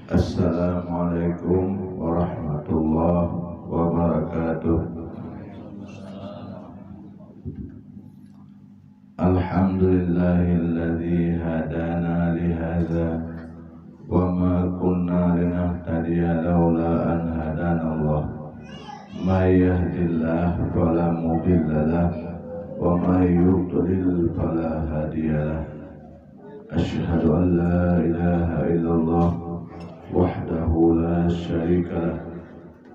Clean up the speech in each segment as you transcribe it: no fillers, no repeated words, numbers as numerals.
Assalamualaikum warahmatullahi wabarakatuh. Alhamdulillahilladzi hadana lihadza wa ma kunna linahtadiya laula an hadanallah. May yahdihillahu fala mudilla lahu wa may yudlil fala hadiya lahu. Asyhadu an la ilaha illallah wahdahu la syarika lah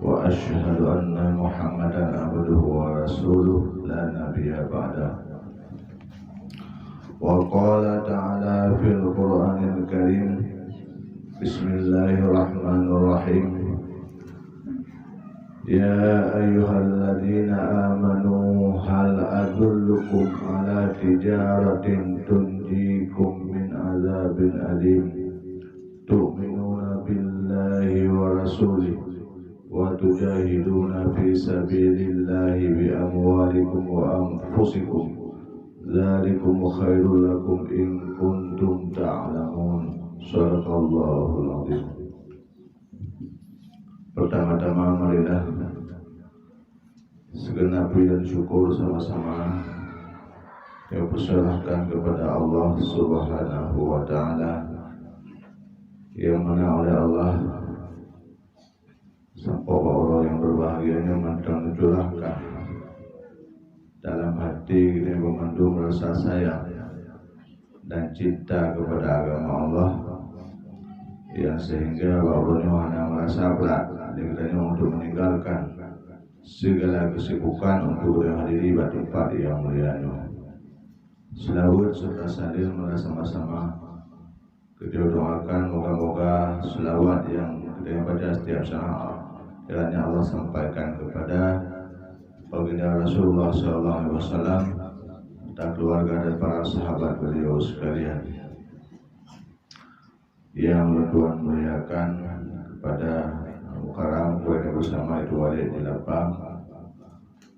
wa asyhadu anna Muhammadan abduhu wa rasuluh la nabiyya ba'dah. Wa qala ta'ala fil Qur'anil Karim, Bismillahirrahmanirrahim. Ya ayyuhalladzina amanu hal adullukum ala tijaratin tunjikum min azabin alim tu'minuna billahi wa rasulih wa tujahiduna fi sabilillahi bi amwalikum wa anfusikum dzalikum khairul lakum in kuntum ta'lamun. Shadaqallahul azim. Pertama-tama marilah segenap puji dan syukur sama-sama kita perserahkan kepada Allah Subhanahu wa taala, yang mana oleh Allah sampai orang yang berbahagianya mencurahkan dalam hati kita mengandung rasa sayang dan cinta kepada agama Allah, yang sehingga baunya hanya merasa berat dengannya untuk meninggalkan segala kesibukan untuk berhadiri di tempat yang mulianya. Selawat serta salim sama-sama kita doakan moga-moga selawat yang kita baca setiap saat kiranya Allah sampaikan kepada baginda Rasulullah SAW dan keluarga dan para sahabat beliau sekalian. Yang Tuhan muliakan kepada Mukarram keluarga bersama itu Walid di Lapang,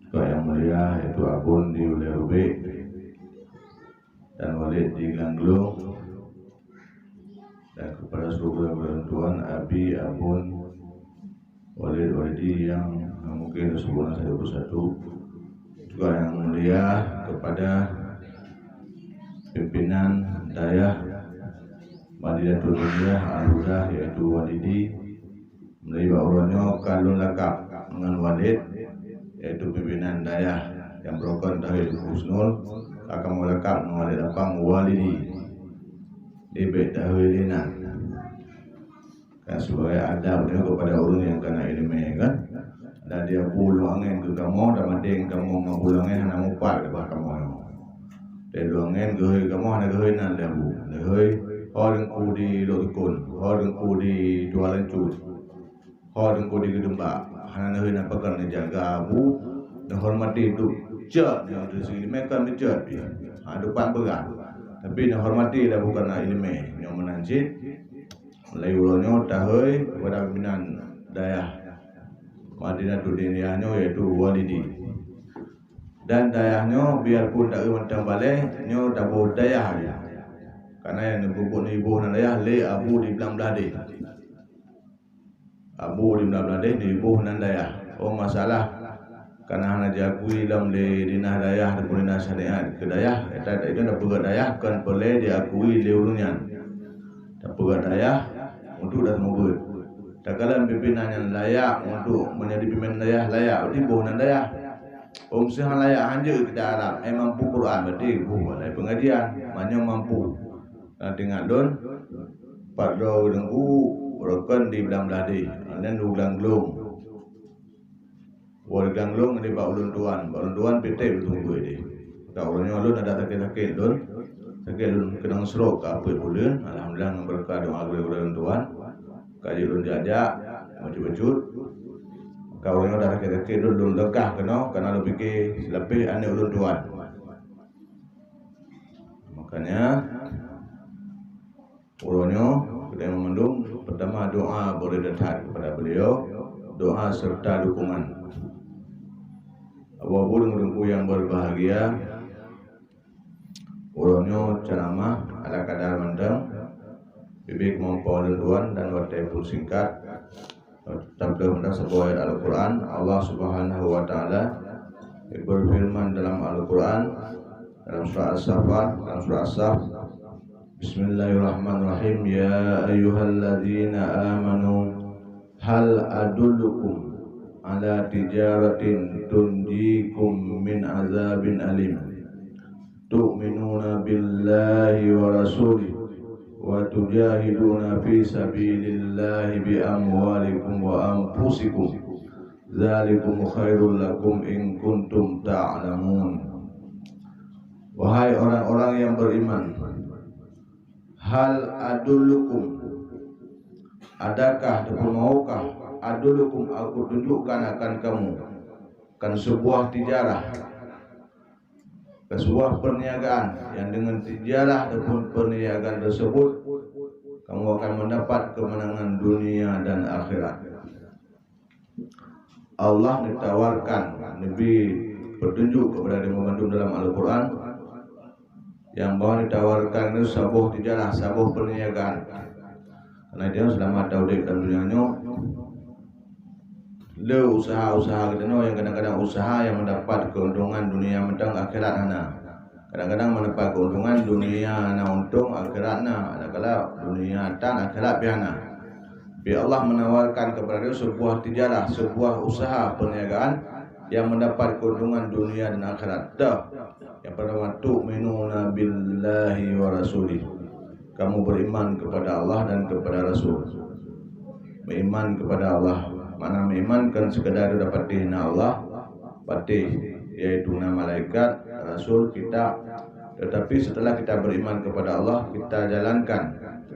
juga yang mulia yaitu Abun di Ulerube dan Walid di Ganglung, dan kepada seluruh Tuhan Abi, Abun, Walid, Walidi yang mungkin sebulan satu persatu, juga yang mulia kepada pimpinan dayah Madinatul Dunia Al-Huda yaitu Walidi, melalui baurannya kalun lakab dengan Walid yaitu pimpinan dayah yang berokon Tauhid Husnul akan melakab dengan Walid Lapang Walidi Dibek Tauhidinan, kan sebagai adab dia kepada orang yang kena ilmu kan. Dan dia pulang angin ke kamu dan mading kamu pulang angin hanya mupat kepada kamu. Dan pulang angin ke kamu hanya ke nan lebu. Lehoi orang kudi lokun, orang kudi jualan cut, orang kudi gedemba. Hanya lehoi nak pegang jaga abu dan hormati itu cat yang di sini mereka mencat dia. Depan pegang. Tapi nak hormati dah bukan ilmu yang menanjit. Mulai ulangnya tahoi kepada pimpinan dayah Madinatul Dunianya yaitu Walidi, dan dayahnya biarpun tak mentang balik nyo dabo dayah dia, karena yang nyebut ibu dan dayah le abu di belang belade, abu di belang belade ni ibu dan dayah. Oh masalah karena hanya diakui dalam di dinah dayah dan dinah syariat ke dayah itu dah pegat dayah kan boleh diakui le ulunyan dah pegat dayah untuk datang mobil. Takalan pimpinan yang layak untuk menjadi pimpinan dayah layak berarti bohnan dayah. Sihan layak hanja kita Arab mampu Quran berarti boleh pengajian maknanya mampu. Dengan don pardo dengku rokan di belang belade dan ulang glong. Ulang glong di bawah ulun tuan PT bertunggu ini. Kalau orangnya ulun ada sakit-sakit don. Sakit ulun kena stroke apa ulun, alhamdulillah berkah doa ulun tuan. Kaji ulun jajak baju-baju kau yang dah sakit-sakit ulun lekah kena lu fikir lebih ane ulun tuan. Makanya ulunnya kita memandung pertama doa boleh datang kepada beliau, doa serta dukungan. Apapun yang berbahagia ulunnya ceramah ala kadar mandang bibik mongko lenduan dan watai pun singkat. Tampil pada sebuah ayat Al-Quran. Allah Subhanahu wa Ta'ala berfirman dalam Al-Quran dalam surah As-Saffat, dalam surah As-Saff, Bismillahirrahmanirrahim. Ya ayyuhalladzina amanu hal adullukum ala tijaratin tunjikum min azabin alim tu'minuna billahi wa rasulih wa tujahiduna fi sabilillahi bi amwalikum wa anfusikum dzalikum khairul lakum in kuntum ta'lamun. Wahai orang-orang yang beriman, hal adullukum, adakah ataupun maukah adullukum aku tunjukkan akan kamu kan sebuah tijarah, sebuah perniagaan yang dengan tijarah ataupun perniagaan tersebut kamu akan mendapat kemenangan dunia dan akhirat. Allah ditawarkan Nabi petunjuk kepada Nabi Muhammad dalam Al-Quran yang bahwa ditawarkan itu sebuah tijarah, sebuah perniagaan. Karena dia selama tahu di dalam dunianya le usaha-usaha kita yang kadang-kadang usaha yang mendapat keuntungan dunia menang akhirat hana. Kadang-kadang mendapat keuntungan dunia hana untung akhirat hana. Kadang-kadang dunia tan akhirat biana. Bi Allah menawarkan kepada dia sebuah tijarah, sebuah usaha perniagaan yang mendapat keuntungan dunia dan akhirat. Dah. Yang pertama, tu'minuna billahi wa rasulih. Kamu beriman kepada Allah dan kepada Rasul. Beriman kepada Allah, mana mengimankan sekadar dapat dihina Allah, patih yaitu nama malaikat, Rasul, kita. Tetapi setelah kita beriman kepada Allah, kita jalankan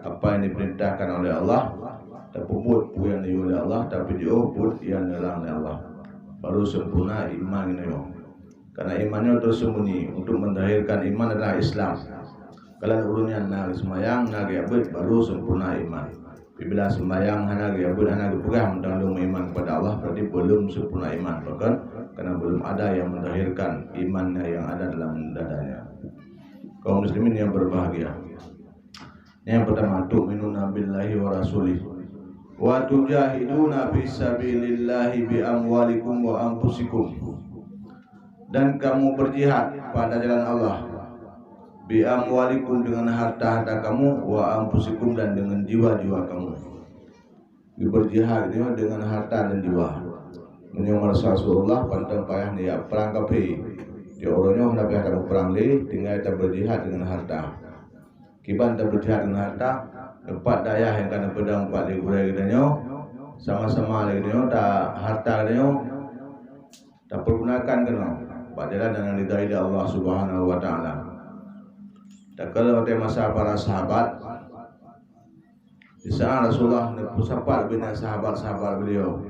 apa yang diperintahkan oleh Allah, tak puput yang oleh Allah, tapi diuput yang dilarang oleh Allah. Baru sempurna iman ini. Karena imannya tersembunyi. Untuk mendahirkan iman adalah Islam. Kalau ulunnya nak sembahyang, nak abid, baru sempurna iman. Bila sembahyang, nak abid, nak pegang mendandung iman kepada Allah, berarti belum sempurna iman. Bahkan karena belum ada yang mendahirkan imannya yang ada dalam dadanya. Kaum muslimin yang berbahagia. Yang pertama, tu'minuna billahi wa rasulih wa tujahiduna fi sabilillahi bi amwalikum wa anfusikum. Dan kamu berjihad pada jalan Allah bi amwalikum dengan harta-harta kamu wa anfusikum dan dengan jiwa-jiwa kamu. Berjihad dengan harta dan jiwa. Menyamar Rasulullah pantang payah dia perang kapi. Dia orangnya hendak payah kamu perang li, tinggal kita berjihad dengan harta. Kiban kita berjihad dengan harta, empat daya yang kena pedang empat li kurai kita sama-sama lagi kita tak harta kita tak pergunakan kena. Pak jalan dengan hidayah Allah Subhanahu wa Ta'ala. Dan kalau pada masa para sahabat, di saat Rasulullah bersahabat dengan sahabat-sahabat beliau,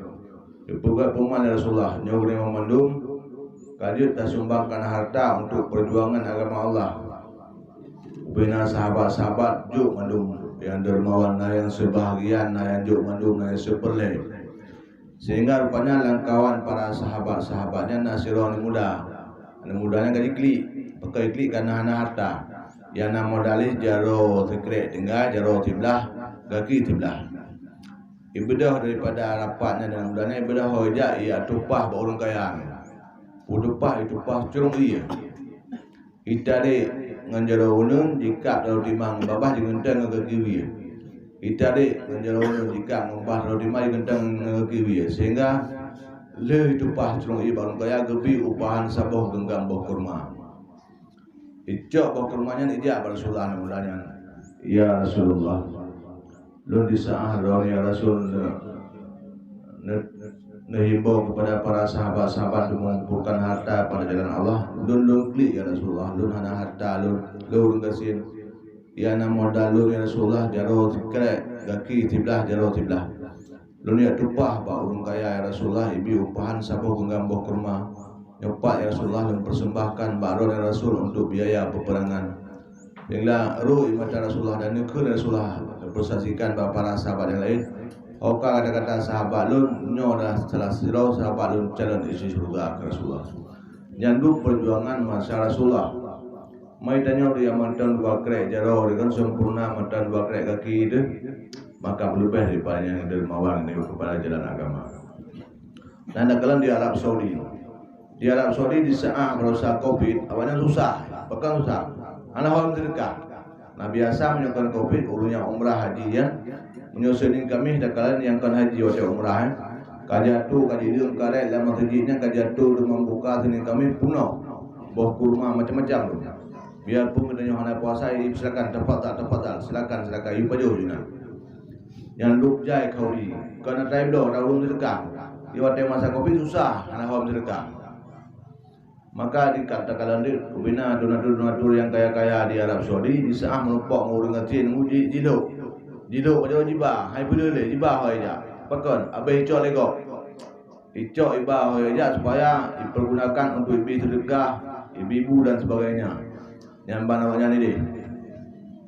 dibuka peman Rasulullah nyuruh memandung, kajut tak sumbangkan harta untuk perjuangan agama Allah. Bina sahabat-sahabat juk mandung yang dermawan, yang sebahagian, yang juk mandung, yang seperle. Sehingga rupanya langkawan para sahabat-sahabatnya nasironi muda. Anak mudanya gaji klik, pakai klik karena anak harta. Yang nama modalis jaro tekrek tinggal, jaro tiblah, kaki tiblah. Ibadah daripada rapatnya dan mudanya ibadah hojak ia tupah orang kaya. Udupah itu pas curung ia. Itade nganjaro ulun jika kalau dimang babah dengan teng kaki ia. Itade nganjaro ulun jika ngubah kalau dimang genteng kaki ia. Sehingga le itu pas curung ia barang kaya gebi upahan saboh genggam boh kurma. Ijak boh kurmanya ijak Rasulullah mudanya. Ya Rasulullah, lu di saat ya Rasul nehimbau kepada para sahabat-sahabat mengumpulkan harta pada jalan Allah. Lun klik ya Rasulullah, lun hana harta, lun kasin. Ya na modal lun ya Rasulullah, jaro tikrek, gaki tiblah, jaro tiblah. Lun ya tupah ba urung kaya ya Rasulullah, ibi upahan saboh genggam kurma. Nyopak ya Rasulullah dan persembahkan baron ya Rasul untuk biaya peperangan. Hingga ruh imata Rasulullah dan nikul Rasulullah bersaksikan para sahabat yang lain. Oka kata-kata sahabat lun nyodah salah sirau sahabat lun calon isi surga ke Rasulullah. Nyandu perjuangan masa Rasulullah mai tanya dia mantan dua krek jaro dengan sempurna mantan dua krek kaki itu, maka berlebih daripada yang dermawan ini kepada jalan agama. Dan dalam di Arab Saudi, di saat berusaha COVID, awalnya susah, bahkan susah. Anak orang terdekat. Nah biasa menyokong COVID, urunya umrah haji ya, menyusunin kami dan kalian yang akan haji waktu umrah. Kajatu, kajidium, karet, lama terjadinya kajatu dengan membuka sini kami penuh, buah kurma macam-macam tu. Biarpun kita nyohana puasa, silakan tafadhal, silakan ibu jauh jina. Yang duk jai kau di, kerana time do, dah belum sedekah. Di waktu masa kopi susah, anak orang sedekah. Maka dikatakan dia, kubina donatur yang kaya-kaya di Arab Saudi, di saat melupak ngurung ngatin, nguji jiduk pada jibah, hai boleh jibah hai aja. Pakan, abai hicau legok, hicau ibah hai aja supaya dipergunakan untuk ibu sedekah, ibu dan sebagainya. Yang namanya ni deh.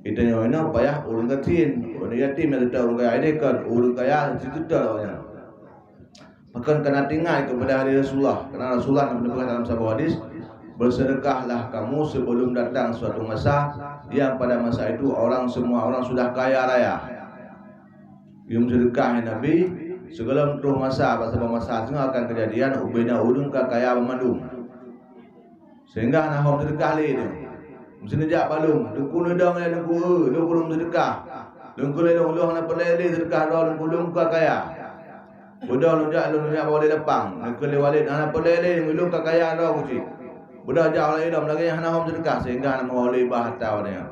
Kita nyonya payah urung ngatin, orang yatim yang tidak urung kaya ini kan, urung kaya itu dah. Maka kena tinggal kepada hari Rasulullah. Karena Rasulullah menyebutkan dalam sebuah hadis, bersedekahlah kamu sebelum datang suatu masa yang pada masa itu semua orang sudah kaya raya. Yang sedekah Nabi segala terus masa masa itu akan kejadian ubina udung kaya memandung. Sehingga anak orang sedekah itu. Mesti nejak balung, dengku nedang ya dengku belum sedekah. Dengku ledong nak pelele sedekah dengku kaya. Budak lunjak boleh lepang. Nekeli walid anak pelele ngulung kekayaan dah kuci. Budak jauh lagi dom lagi anak hom sedekah sehingga anak mawali bahata dia.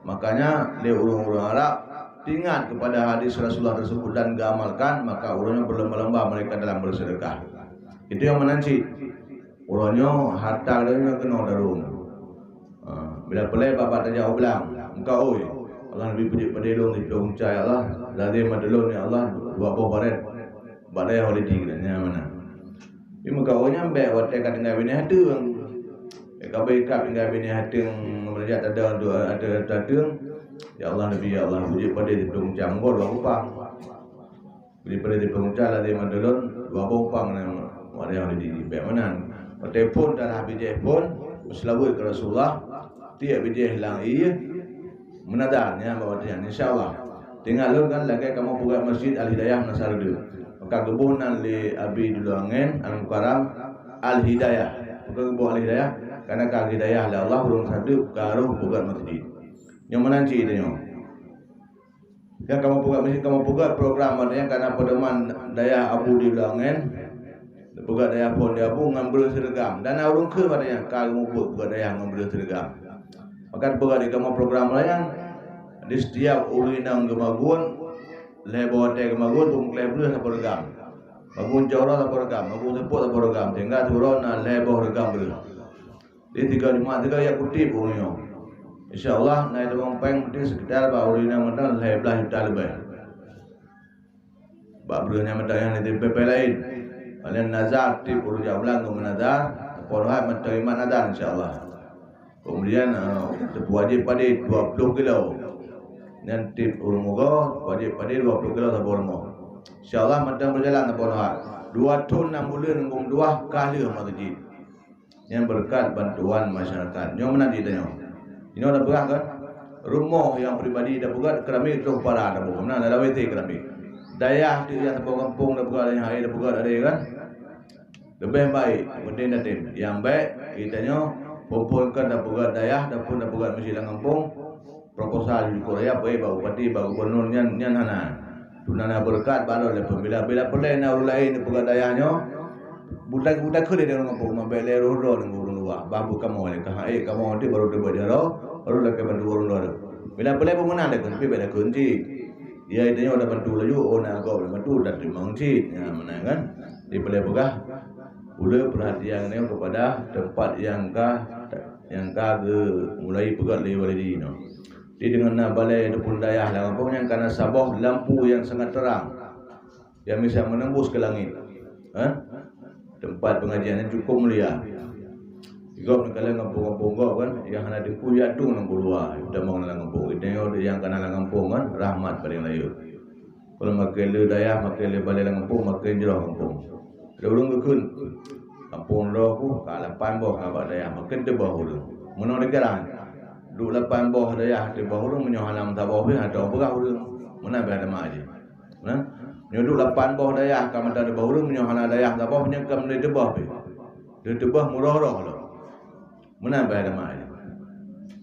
Makanya dia urang-urang Arab ingat kepada hadis Rasulullah tersebut dan diamalkan, maka urangnya berlomba-lomba mereka dalam bersedekah. Itu yang menanci. Urangnya harta dia kena darung. Bila pelai bapak tajak ulang, engkau oi. Allah lebih puji pedelong di pencai Allah. Dari madelong ya Allah dua buah baret. Badai holiday katanya mana? Ini muka orang nyampe waktu kat dengan bini hatung. Kau berikap dengan bini hatung mereka ada hatung. Ya Allah Nabi ya Allah puji pada di pengcam gol dua upang. Beli pada di pengcam lah di Mandalon dua upang nama badai holiday. Bagaimana? Telefon dah habis telefon, selawat ke Rasulullah. Tiap bijih hilang iya menadarnya bahawa dia insyaallah. Tinggal lu kan lagi kamu buka masjid Al Hidayah Nasarudin. Maka kebunan li Abi Dulangen Al Mukarram Al Hidayah. Maka kebunan Al Hidayah karena Al Hidayah lah Allah belum satu karuh buka masjid. Yang menanci itu nyo. Kan kamu buka masjid kamu buka program adanya karena pedoman daya Abu Dulangen. Buka daya pun dia pun ngambil seragam dan orang ke padanya kamu buka daya ngambil seragam. Maka buka di kamu program layan di setiap urinang gemagun lebar teh gemagun pun lebar satu program magun jauh satu program magun sepuluh satu program tinggal turun lebar program ber di 3 ya kutip punya insyaallah naik doang peng mesti sekitar bah urinang mental 11 juta lebih bah berenya mental yang di PP lain kalian nazar tip urujak ulang ke menazar porhat menerima nazar insyaallah. Kemudian wajib pada 20 kilo. Nanti urung moga wajib pada 20 kilo sabor mo. Insyaallah madang berjalan sabor ha. 2 tahun 6 bulan ngum 2 kali masjid. Yang berkat bantuan masyarakat. Nyo mana ditanya. Ini ada berang kan? Rumah yang pribadi dah buat keramik tu para dah buat. Mana ada WT keramik. Daya tu yang tepuk kampung dah buat yang hari dah buat ada kan? Lebih baik benda tim. Yang baik kitanya kumpulkan dah buat daya dah pun dah buat masjid kampung. Proposal di Korea boleh bau pati bau gubernur nyan hana. Tunana berkat baru le bila pelai na lain buat dayanya. Budak-budak ke dia kampung mabele rodo nang urun luar. Babu kamu le kah kamu nanti baru dia bajaro baru le ke bantu urun luar. Bila pelai pemenang le kan pi beda kunci. Dia itu ada bantu laju ona go bantu dan dimangci. Ya mana kan? Di pelai begah ula perhatian ni kepada tempat yang ke mulai pegat lewat di no. Di dengan balai ataupun dayah lah kampung yang karena sabah lampu yang sangat terang yang bisa menembus ke langit. Tempat pengajian yang cukup mulia. Jika kalau kampung-kampung kan yang ada di kuya tu nang luar, sudah mengenal kampung. Itu yang kenal kampung kan rahmat paling layu. Kalau makan le dayah, makan le balai kampung, makan jerah kampung. Ada orang kekun kampung roh ku kalapan boh kabak dayah makan tebah urang. Menang degaran. duk lapan boh daya di boh urang menyohalam ta boh ada berah urang mana ada mai dia nah nyoduk lapan boh daya ka mata de boh urang menyohalam daya ta boh nyekam de boh de boh murah-murah lo mana ada mai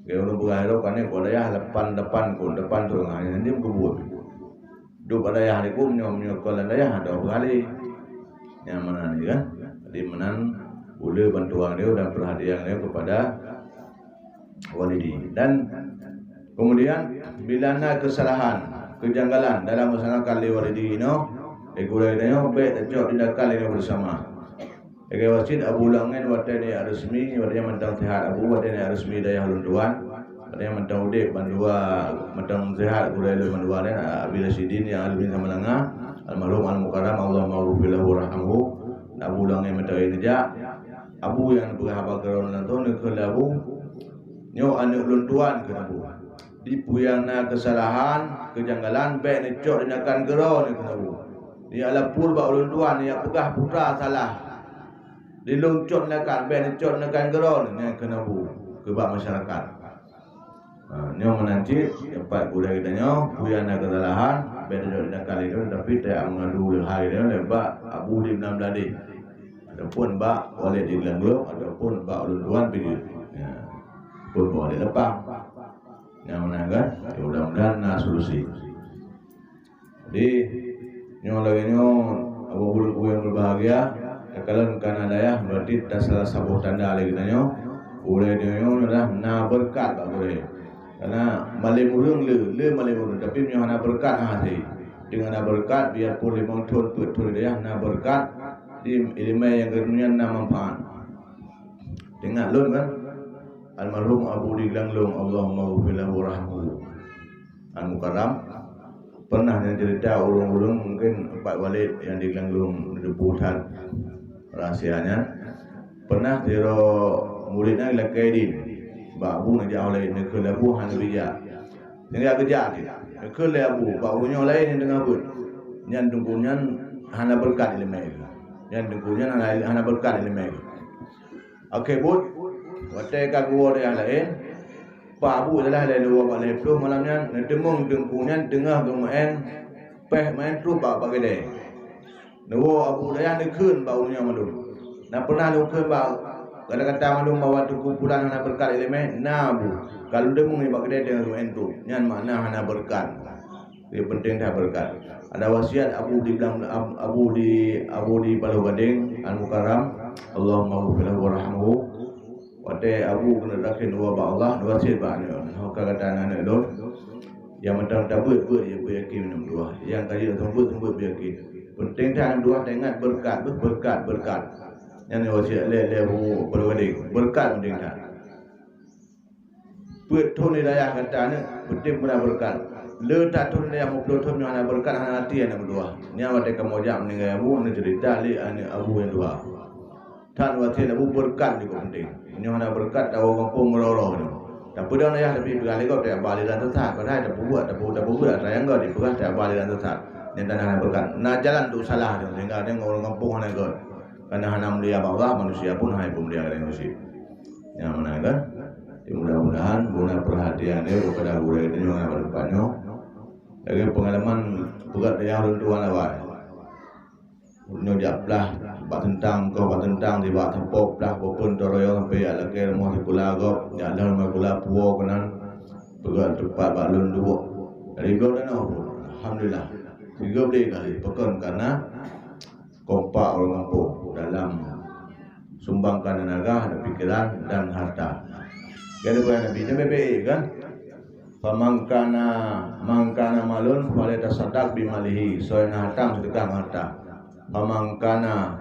dia ke urang berah ro kan ko daya depan ko depan tu ngai dia kebut duk daya hari ko menyokol daya ada kali yang mana ni kan di menan boleh bantuan dia dan perhatian dia kepada walidi. Dan kemudian bila ada kesalahan, kejanggalan dalam melaksanakan walidi ini, ekulainya baik terjadi tindakan ini bersama. Wasit Abu Langen watanya resmi, watanya mentang sehat Abu, watanya resmi daya halunduan, watanya mentang udip bandua mentang sehat kulai lu bandua ni Abi Rasidin yang almin sama langa, almarhum al-mukarram Allah maghfirlahu warhamhu. Abu Langen mentang ini ja, Abu yang berhabaq keron lanton ke Abu nyo anak luntuan ke Abu di puyana kesalahan kejanggalan baik ni cok dinakan keron ke Abu ni ala pur ba luntuan ni pegah putra salah di luncur nakan baik ni cok dinakan keron ni ke Abu ke bak masyarakat nyo menanci empat budaya kita nyo puyana kesalahan baik ni cok dinakan itu tapi tak mengadu lehai dia lebak Abu di benam beladi ataupun bak oleh di Gelanggelung ataupun bak luntuan pergi pun boleh lepas yang mana kan mudah-mudahan nak solusi jadi nyo lagi nyo Abu yang berbahagia kalau kan ada ya berarti tak salah satu tanda lagi nyo boleh nyo adalah na berkat tak boleh karena malemurung le malemurung tapi nyo na berkat hati dengan na berkat biarpun limang tahun betul dia na berkat di ilmu yang kemudian nama manfaat. Dengar lun kan? Almarhum Abu di Gelanggelung Allahumma ghfirlahu warhamhu. Al-Mukarram pernah yang cerita ulung-ulung mungkin Pak Walid yang di Gelanggelung debutan rahasianya pernah tiro muridnya Lakaidin Mbak Abu nak jauh lain ke Abu Hanbija tinggal kerja ke Abu Pak Abunya lain yang dengar pun yang tunggunya hana berkat ilmu yang dengkunya hana berkat ilmu. Okey bud, watai kagua dia lain. Pak Abu adalah lain dua balik tu malamnya nedemung dengkunya tengah gemain peh main tu pak bagi dia. Dua Abu dia nekun baunya malu. Nak pernah lukun bau. Kata-kata malu bawa tu kumpulan hana berkat ilmu. Nah Abu, kalau demung ni bagi dia dengan main tu, yang mana hana berkat. Dia penting dah berkat. Ada wasiat Abu di Palu Gading Al-Mukarram Allahumma ghfirlahu warhamhu. Watai Abu kena rakin dua ba Allah dua wasiat ba ni. Hok kata anak dor yang mentang tabut ya beryakin minum dua. Yang kaya tembut beryakin. Penting dah dua ingat berkat. Yang ni wasiat le Abu Palu Gading. Berkat penting dah. Buat tu ni daya kata ni penting benar berkat. Letak tu ni yang mempelotong yang ada berkat hati yang berdua. Ni awak dekat mojak meninggal Abu ni cerita li Abu yang dua. Tan wati Abu berkat ni penting. Ini ada berkat awak kampung meroroh ni. Tak pada ayah tapi berkali kau tak balik dan tetap. Padahal tak buat. Saya enggak dipegang tak balik dan tetap. Yang tanah ada berkat. Nak jalan tu salah dia. Sehingga dia orang kampung hana kau. Karena hana melia Allah manusia pun hai pun melia dengan manusia. Yang mana kan? Mudah-mudahan guna perhatian dia kepada guru itu yang ada depannya. Lagi pengalaman berat yang runtuhan awal. Nyo diaplah bak tentang tiba tempok lah walaupun toroyo sampai ala ke rumah sekolah gop ya ada rumah sekolah puo kenan berat tepat bak lun dua. Dari gop dan alhamdulillah. Tiga beli kali pekan karena kompak orang kampung dalam sumbangkan tenaga, pikiran dan harta. Jadi bukan Nabi BBE kan? Mangkana malun faleta sadak bimalihi soalnya hatam sedekah harta. Pamangkana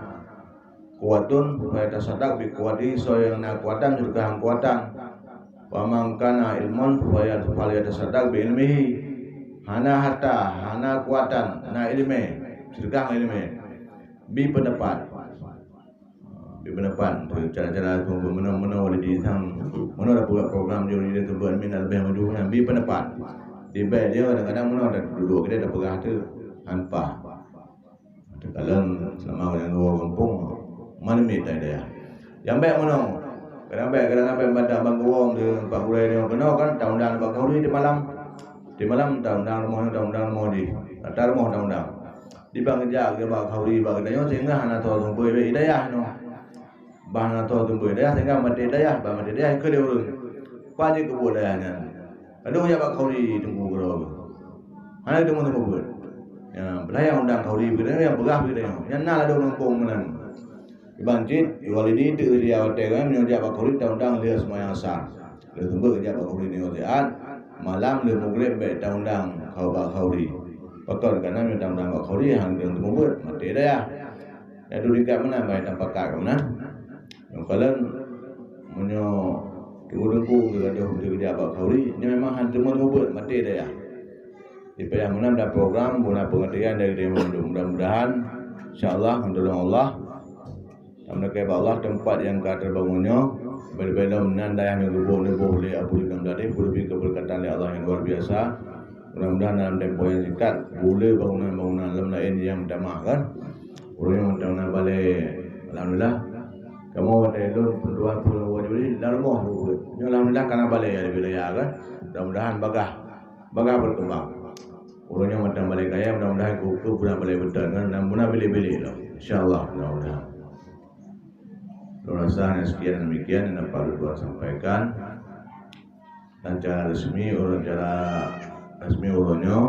kuatun faleta sadak bikuati soalnya kuatan sedekah kuatan. Pamangkana ilmun faleta sadak biilmihi hana harta hana kuatan hana ilmu sedekah ilmu bi pendapat. Berpendapat cara-cara mana boleh disang mana dah buat program dia ni tu buat minat lebih maju ambil pendapat di bed dia kadang-kadang mana ada duduk kita dah pegah tu hampa kalau selama yang dua kampung mana minta dia yang baik mana Kadang-kadang pada bang wong dia Pak Ulai dia kena kan undang Pak Kauli di malam undang rumah di atar rumah undang di bang jak ke Pak Kauli Pak dia sehingga anak tua tumbuh hidayah no bang anak tua tumbuh hidayah sehingga mati hidayah ke dia urun pagi kebudayanya aduh ya Pak Kauli tunggu berapa mana itu mau buat ya belayang undang Kauli begitu yang begah begitu yang nala ada numpung menan Ibancit, iwalidi itu dia wategan menyodia bakuri undang dia semua yang sah. Dia tunggu kerja bakuri ni otian malam dia mugre be undang kau bakuri. Pakar karena undang bakuri yang dia tunggu buat mati dah ya. Ya dulu kat mana baik tempat kat mana. Yang kalian menyo tunggu dia kerja bakuri ni memang hantu tunggu buat mati dah ya. Di payah mana ada program guna pengertian dari dia mudah-mudahan insyaallah menolong Allah. Mereka Allah tempat yang kata bangunnya berbeda menandai yang lebih boleh abulkan dari boleh keberkatan Allah yang luar biasa. Mudah-mudahan dalam tempoh yang singkat boleh bangunan-bangunan lain yang damahkan. Boleh mudah-mudahan balik. Alhamdulillah. Kamu ada itu berdoa pulau wajib dalam rumah. Alhamdulillah karena balik ya lebih layak kan. Mudah-mudahan bagah berkembang. Urusnya macam balik kaya mudah-mudahan kuku bulan balik betul kan. Dan mudah beli-beli lah. InsyaAllah mudah-mudahan. Rasanya sekian demikian yang dapat Tuhan sampaikan dan cara resmi urunnya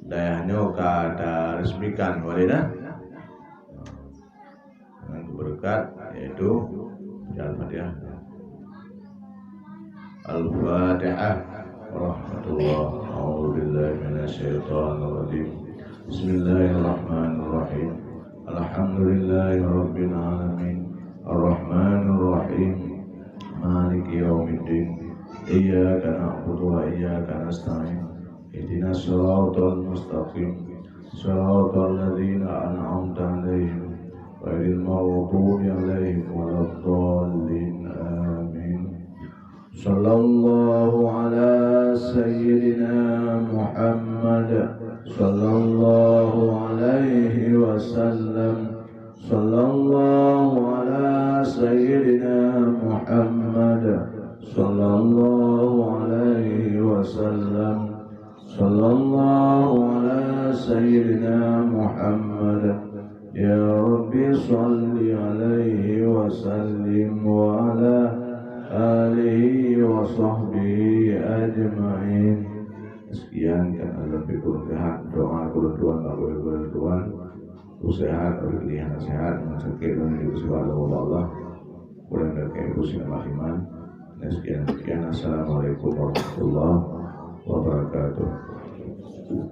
dayahnya kada resmikan walina dengan berkat yaitu Al-Fatihah Al-Fatihah Warahmatullah A'udzubillahi minasyaitonirrajim Bismillahirrahmanirrahim Alhamdulillahi Rabbil Alamin Ar-Rahmanir Rahim Maliki Yawmiddin Iyyaka na'budu wa iyyaka nasta'in Ihdinas siratal mustaqim Siratal ladzina an'amta 'alaihim ghairil maghdubi 'alaihim waladdallin amin Sallallahu ala sayyidina Muhammad Sallallahu alaihi wasallam Sallallahu ala sayyidina Muhammad Sallallahu alaihi wasallam Sallallahu ala sayyidina Muhammad Ya Rabbi salli alaihi wasallim wa ala alihi wa sahbihi ajma'in Sekian kan lebih kurang sehat doa kelutuan Tuhan sehat pilihan sehat sakit dan juga Allah kurang dari pusing iman. Sekian Assalamualaikum warahmatullahi wabarakatuh.